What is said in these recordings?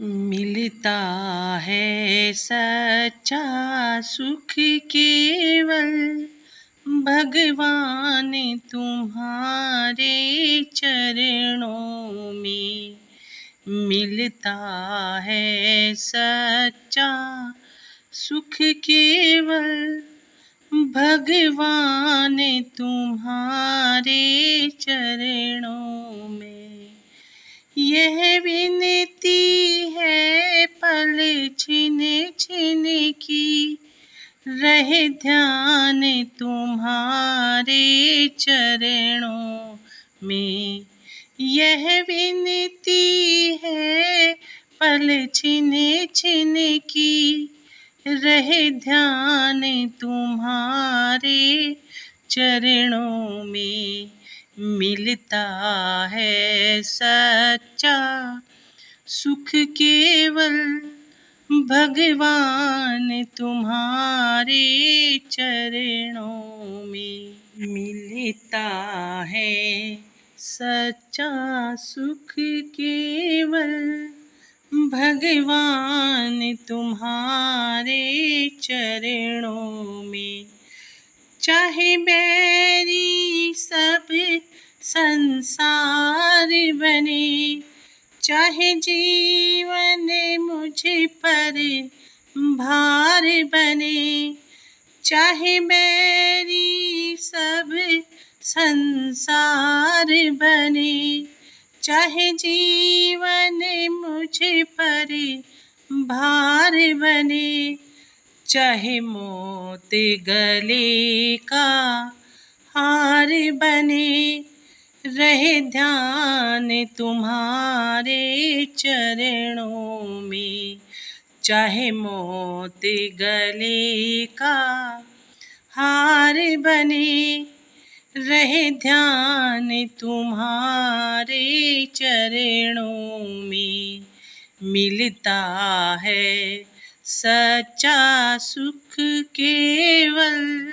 मिलता है सच्चा सुख केवल भगवान तुम्हारे चरणों में। मिलता है सच्चा सुख केवल भगवान तुम्हारे चरणों में। यह विनती है पल छिन छिन की, रहे ध्यान तुम्हारे चरणों में। यह विनती है पल छिन छिन की, रहे ध्यान तुम्हारे चरणों में। मिलता है सच्चा सुख केवल भगवान तुम्हारे चरणों में। मिलता है सच्चा सुख केवल भगवान तुम्हारे चरणों में। चाहे बैरी सब संसार बने, चाहे जीवन मुझ पर भार बने, चाहे बैरी सब संसार बने, चाहे जीवन मुझ पर भार बने, चाहे मौत गले का हार बने, रहे ध्यान तुम्हारे चरणों में। चाहे मौत गले का हार बने, रहे ध्यान तुम्हारे चरणों में। मिलता है सच्चा सुख केवल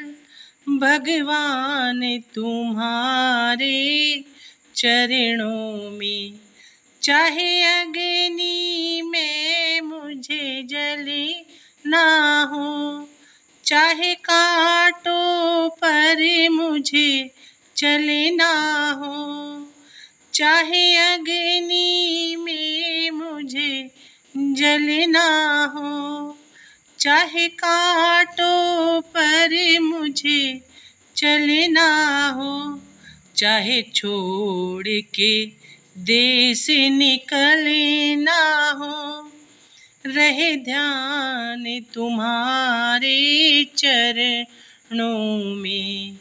भगवान तुम्हारे चरणों में। चाहे अग्नि में मुझे जलना हो, चाहे कांटों पर मुझे चलना हो, चाहे अग्नि में मुझे जलना हो, चाहे कांटों पर मुझे चलना हो, चाहे छोड़ के देश निकलना हो, रहे ध्यान तुम्हारे चरणों में।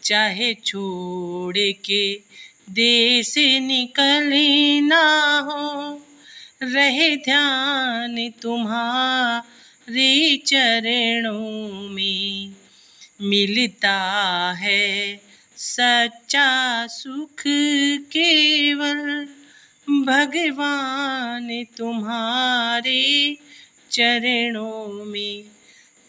चाहे छोड़ के देश निकलना हो, रहे ध्यान तुम्हारे चरणों में। मिलता है सच्चा सुख केवल भगवान तुम्हारे चरणों में।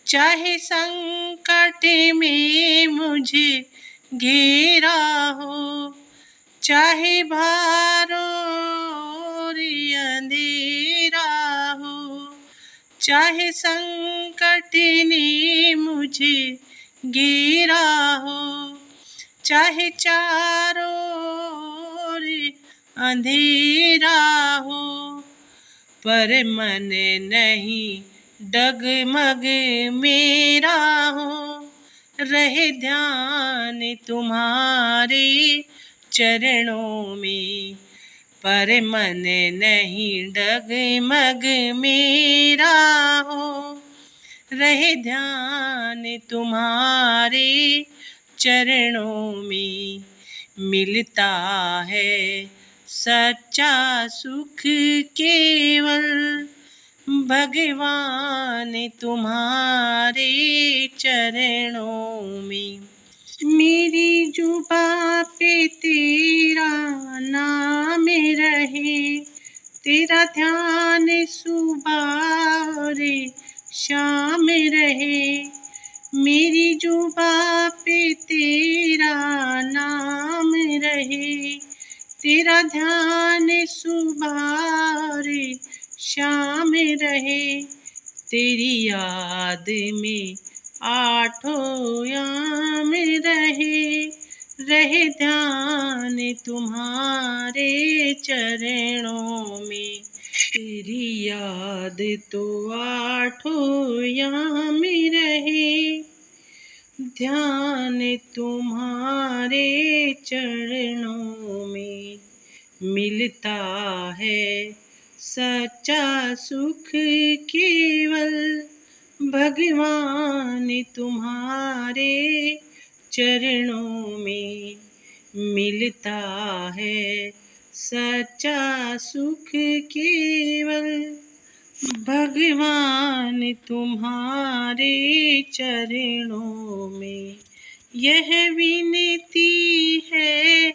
चाहे संकट में मुझे घेरा हो, चाहे भारों अंधेरा हो, चाहे संकट ने मुझे घेरा हो, चाहे चारों ओर अंधेरा हो, पर मन नहीं डगमग मेरा हो, रहे ध्यान तुम्हारे चरणों में। पर मन नहीं डगमग मेरा हो, रहे ध्यान तुम्हारे चरणों में। मिलता है सच्चा सुख केवल भगवान तुम्हारे चरणों में। मेरी जुबां पे तेरा नाम रहे, तेरा ध्यान सुबह और शाम रहे। मेरी जुबां पे तेरा नाम रहे, तेरा ध्यान सुबह और शाम रहे, तेरी याद में आठों याम रहे ध्यान तुम्हारे चरणों में। तेरी याद तो आठों याम रहे, ध्यान तुम्हारे चरणों में। मिलता है सच्चा सुख केवल भगवान तुम्हारे चरणों में। मिलता है सच्चा सुख केवल भगवान तुम्हारे चरणों में। यह विनती है